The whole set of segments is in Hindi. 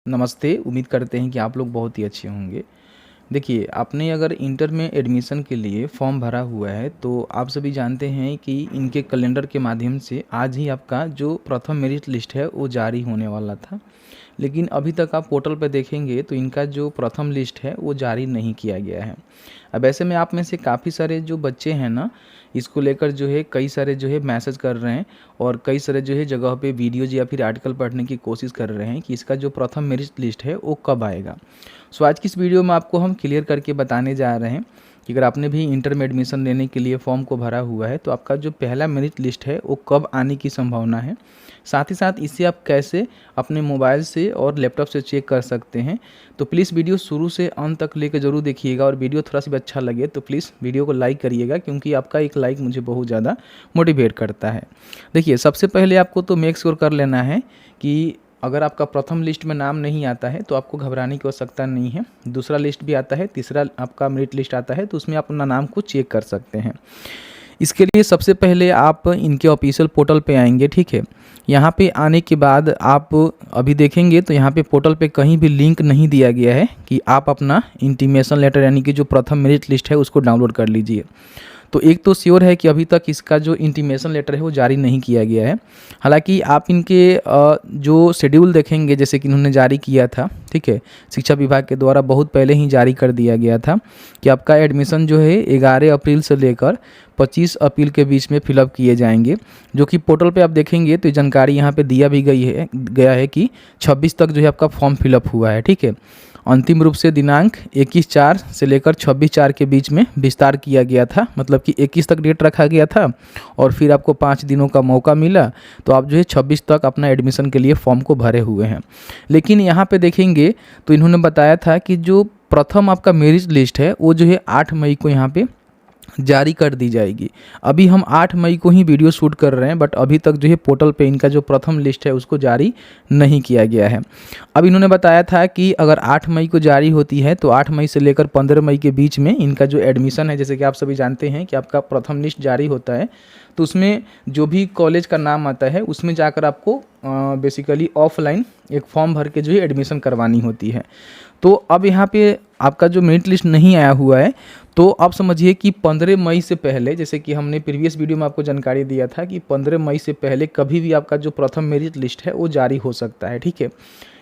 नमस्ते। उम्मीद करते हैं कि आप लोग बहुत ही अच्छे होंगे। देखिए, आपने अगर इंटर में एडमिशन के लिए फॉर्म भरा हुआ है तो आप सभी जानते हैं कि इनके कैलेंडर के माध्यम से आज ही आपका जो प्रथम मेरिट लिस्ट है वो जारी होने वाला था। लेकिन अभी तक आप पोर्टल पे देखेंगे तो इनका जो प्रथम लिस्ट है वो जारी नहीं किया गया है। अब ऐसे में आप में से काफ़ी सारे जो बच्चे हैं ना, इसको लेकर जो है कई सारे जो है मैसेज कर रहे हैं और कई सारे जो है जगह पे वीडियोज़ या फिर आर्टिकल पढ़ने की कोशिश कर रहे हैं कि इसका जो प्रथम मेरिट लिस्ट है वो कब आएगा। सो आज की इस वीडियो में आपको हम क्लियर करके बताने जा रहे हैं कि अगर आपने भी इंटर में एडमिशन लेने के लिए फॉर्म को भरा हुआ है तो आपका जो पहला मेरिट लिस्ट है वो कब आने की संभावना है। साथ ही साथ इसे आप कैसे अपने मोबाइल से और लैपटॉप से चेक कर सकते हैं। तो प्लीज़ वीडियो शुरू से अंत तक लेकर ज़रूर देखिएगा और वीडियो थोड़ा सा भी अच्छा लगे तो प्लीज़ वीडियो को लाइक करिएगा, क्योंकि आपका एक लाइक मुझे बहुत ज़्यादा मोटिवेट करता है। देखिए, सबसे पहले आपको तो मेक श्योर कर लेना है कि अगर आपका प्रथम लिस्ट में नाम नहीं आता है तो आपको घबराने की आवश्यकता नहीं है। दूसरा लिस्ट भी आता है, तीसरा आपका मेरिट लिस्ट आता है तो उसमें आप अपना नाम को चेक कर सकते हैं। इसके लिए सबसे पहले आप इनके ऑफिशियल पोर्टल पे आएंगे, ठीक है। यहाँ पे आने के बाद आप अभी देखेंगे तो यहाँ पे पोर्टल पे कहीं भी लिंक नहीं दिया गया है कि आप अपना इंटीमेशन लेटर यानी कि जो प्रथम मेरिट लिस्ट है उसको डाउनलोड कर लीजिए। तो एक तो श्योर है कि अभी तक इसका जो इंटीमेशन लेटर है वो जारी नहीं किया गया है। हालांकि आप इनके जो शेड्यूल देखेंगे, जैसे कि इन्होंने जारी किया था, ठीक है, शिक्षा विभाग के द्वारा बहुत पहले ही जारी कर दिया गया था कि आपका एडमिशन जो है 11 अप्रैल से लेकर 25 अप्रैल के बीच में फिलअप किए जाएंगे। जो कि पोर्टल पे आप देखेंगे तो जानकारी यहाँ पे दिया भी गया है कि 26 तक जो है आपका फॉर्म फिलअप हुआ है, ठीक है। अंतिम रूप से दिनांक 21/4 से लेकर 26/4 के बीच में विस्तार किया गया था, मतलब कि 21 तक डेट रखा गया था और फिर आपको 5 दिनों का मौका मिला तो आप जो है 26 तक अपना एडमिशन के लिए फॉर्म को भरे हुए हैं। लेकिन यहाँ पे देखेंगे तो इन्होंने बताया था कि जो प्रथम आपका मेरिट लिस्ट है वो जो है 8 मई को यहाँ पे जारी कर दी जाएगी। अभी हम 8 मई को ही वीडियो शूट कर रहे हैं, बट अभी तक जो है पोर्टल पे इनका जो प्रथम लिस्ट है उसको जारी नहीं किया गया है। अब इन्होंने बताया था कि अगर 8 मई को जारी होती है तो 8 मई से लेकर 15 मई के बीच में इनका जो एडमिशन है, जैसे कि आप सभी जानते हैं कि आपका प्रथम लिस्ट जारी होता है तो उसमें जो भी कॉलेज का नाम आता है उसमें जाकर आपको बेसिकली ऑफलाइन एक फॉर्म भर के जो है एडमिशन करवानी होती है। तो अब यहाँ पे आपका जो मेरिट लिस्ट नहीं आया हुआ है तो आप समझिए कि 15 मई से पहले, जैसे कि हमने प्रीवियस वीडियो में आपको जानकारी दिया था कि 15 मई से पहले कभी भी आपका जो प्रथम मेरिट लिस्ट है वो जारी हो सकता है, ठीक है।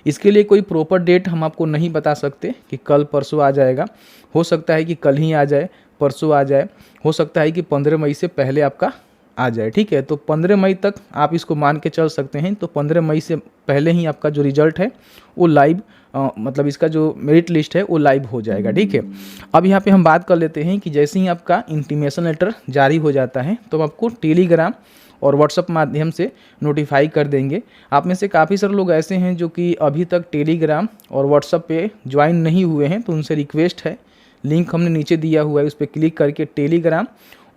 इसके लिए कोई प्रॉपर डेट हम आपको नहीं बता सकते कि कल परसों आ जाएगा। हो सकता है कि कल ही आ जाए, परसों आ जाए, हो सकता है कि 15 मई से पहले आपका आ जाए, ठीक है। तो 15 मई तक आप इसको मान के चल सकते हैं। तो 15 मई से पहले ही आपका जो रिजल्ट है वो लाइव मतलब इसका जो मेरिट लिस्ट है वो लाइव हो जाएगा, ठीक है। अब यहाँ पे हम बात कर लेते हैं कि जैसे ही आपका इंटीमेशन लेटर जारी हो जाता है तो आपको टेलीग्राम और व्हाट्सएप माध्यम से नोटिफाई कर देंगे। आप में से काफ़ी सारे लोग ऐसे हैं जो कि अभी तक टेलीग्राम और व्हाट्सएप पे ज्वाइन नहीं हुए हैं, तो उनसे रिक्वेस्ट है, लिंक हमने नीचे दिया हुआ है, उस पर क्लिक करके टेलीग्राम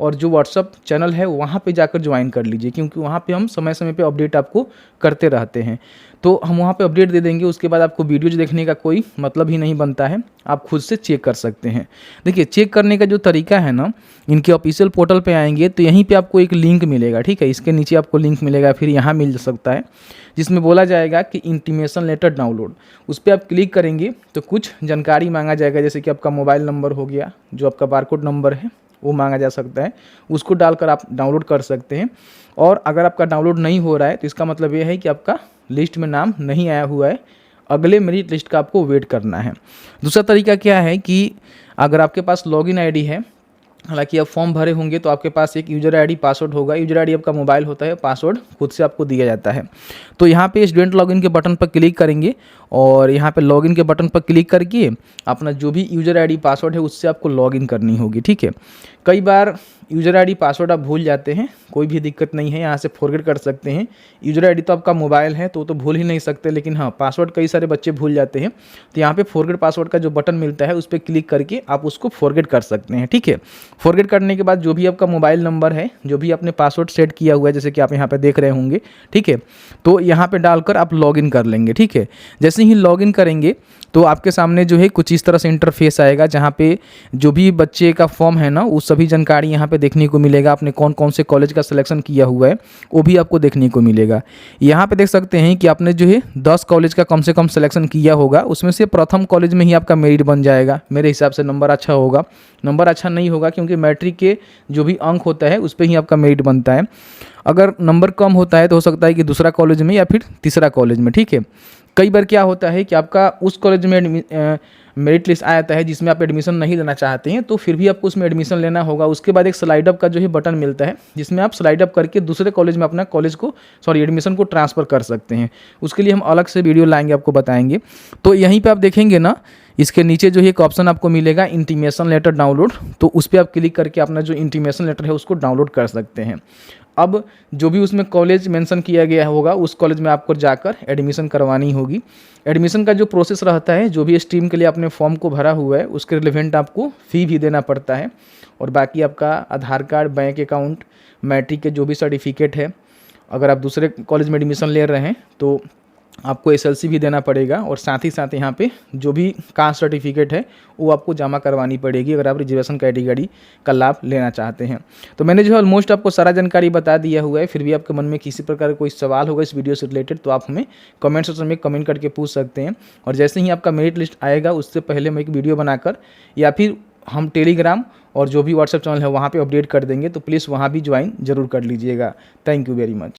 और जो व्हाट्सअप चैनल है वहाँ पे जाकर ज्वाइन कर लीजिए, क्योंकि वहाँ पे हम समय समय पे अपडेट आपको करते रहते हैं। तो हम वहाँ पे अपडेट दे देंगे, उसके बाद आपको वीडियोज देखने का कोई मतलब ही नहीं बनता है, आप खुद से चेक कर सकते हैं। देखिए, चेक करने का जो तरीका है ना, इनके ऑफिशियल पोर्टल पे आएंगे तो यहीं पे आपको एक लिंक मिलेगा, ठीक है। इसके नीचे आपको लिंक मिलेगा, फिर यहाँ मिल सकता है जिसमें बोला जाएगा कि इंटीमेशन लेटर डाउनलोड। उस पर आप क्लिक करेंगे तो कुछ जानकारी मांगा जाएगा, जैसे कि आपका मोबाइल नंबर हो गया, जो आपका बारकोड नंबर है वो मांगा जा सकता है, उसको डालकर आप डाउनलोड कर सकते हैं। और अगर आपका डाउनलोड नहीं हो रहा है तो इसका मतलब ये है कि आपका लिस्ट में नाम नहीं आया हुआ है, अगले मेरिट लिस्ट का आपको वेट करना है। दूसरा तरीका क्या है कि अगर आपके पास लॉगिन आईडी है, हालांकि आप फॉर्म भरे होंगे तो आपके पास एक यूजर आईडी पासवर्ड होगा। यूजर आईडी आपका मोबाइल होता है, पासवर्ड खुद से आपको दिया जाता है। तो यहाँ पे स्टूडेंट लॉगिन के बटन पर क्लिक करेंगे और यहाँ पे लॉगिन के बटन पर क्लिक करके अपना जो भी यूजर आईडी पासवर्ड है उससे आपको लॉगिन करनी होगी, ठीक है। कई बार यूजर आईडी पासवर्ड आप भूल जाते हैं, कोई भी दिक्कत नहीं है, यहाँ से फॉरगेट कर सकते हैं। यूजर आईडी तो आपका मोबाइल है तो भूल ही नहीं सकते, लेकिन हाँ, पासवर्ड कई सारे बच्चे भूल जाते हैं। तो यहाँ पे फॉरगेट पासवर्ड का जो बटन मिलता है उस पर क्लिक करके आप उसको फॉरगेट कर सकते हैं, ठीक है। फॉरगेट करने के बाद जो भी आपका मोबाइल नंबर है, जो भी आपने पासवर्ड सेट किया हुआ है, जैसे कि आप यहाँ पे देख रहे होंगे, ठीक है, तो यहाँ पे डालकर आप लॉगिन कर लेंगे, ठीक है। जैसे ही लॉगिन करेंगे तो आपके सामने जो है कुछ इस तरह से इंटरफेस आएगा, जहाँ पे जो भी बच्चे का फॉर्म है ना, वो सभी जानकारी यहाँ पे देखने को मिलेगा। आपने कौन कौन से कॉलेज का सिलेक्शन किया हुआ है वो भी आपको देखने को मिलेगा। यहाँ पे देख सकते हैं कि आपने जो है 10 कॉलेज का कम से कम सिलेक्शन किया होगा, उसमें से प्रथम कॉलेज में ही आपका मेरिट बन जाएगा। मेरे हिसाब से नंबर अच्छा होगा। नंबर अच्छा नहीं होगा क्योंकि मैट्रिक के जो भी अंक होता है उस पर ही आपका मेरिट बनता है। अगर नंबर कम होता है तो हो सकता है कि दूसरा कॉलेज में या फिर तीसरा कॉलेज में, ठीक है। कई बार क्या होता है कि आपका उस कॉलेज में मेरिट लिस्ट आ जाता है जिसमें आप एडमिशन नहीं लेना चाहते हैं, तो फिर भी आपको उसमें एडमिशन लेना होगा। उसके बाद एक स्लाइड अप का जो है बटन मिलता है, जिसमें आप स्लाइड अप करके दूसरे कॉलेज में अपना एडमिशन को ट्रांसफ़र कर सकते हैं। उसके लिए हम अलग से वीडियो लाएंगे, आपको बताएंगे। तो यहीं पे आप देखेंगे ना, इसके नीचे जो है एक ऑप्शन आपको मिलेगा इंटीमेशन लेटर डाउनलोड, तो उस पर आप क्लिक करके अपना जो इंटीमेशन लेटर है उसको डाउनलोड कर सकते हैं। अब जो भी उसमें कॉलेज मेंशन किया गया होगा उस कॉलेज में आपको जाकर एडमिशन करवानी होगी। एडमिशन का जो प्रोसेस रहता है, जो भी स्ट्रीम के लिए आपने फॉर्म को भरा हुआ है उसके रिलेवेंट आपको फ़ी भी देना पड़ता है। और बाकी आपका आधार कार्ड, बैंक अकाउंट, मैट्रिक के जो भी सर्टिफिकेट है, अगर आप दूसरे कॉलेज में एडमिशन ले रहे हैं तो आपको एसएलसी भी देना पड़ेगा। और साथ ही साथ यहाँ पे जो भी कास्ट सर्टिफिकेट है वो आपको जमा करवानी पड़ेगी अगर आप रिजर्वेशन कैटेगरी का लाभ लेना चाहते हैं। तो मैंने जो है ऑलमोस्ट आपको सारा जानकारी बता दिया हुआ है। फिर भी आपके मन में किसी प्रकार का कोई सवाल होगा इस वीडियो से रिलेटेड तो आप हमें कमेंट सेक्शन में कमेंट करके पूछ सकते हैं। और जैसे ही आपका मेरिट लिस्ट आएगा उससे पहले हम एक वीडियो बनाकर या फिर हम टेलीग्राम और जो भी व्हाट्सएप चैनल है वहाँ पर अपडेट कर देंगे, तो प्लीज़ वहाँ भी ज्वाइन जरूर कर लीजिएगा। Thank you very much.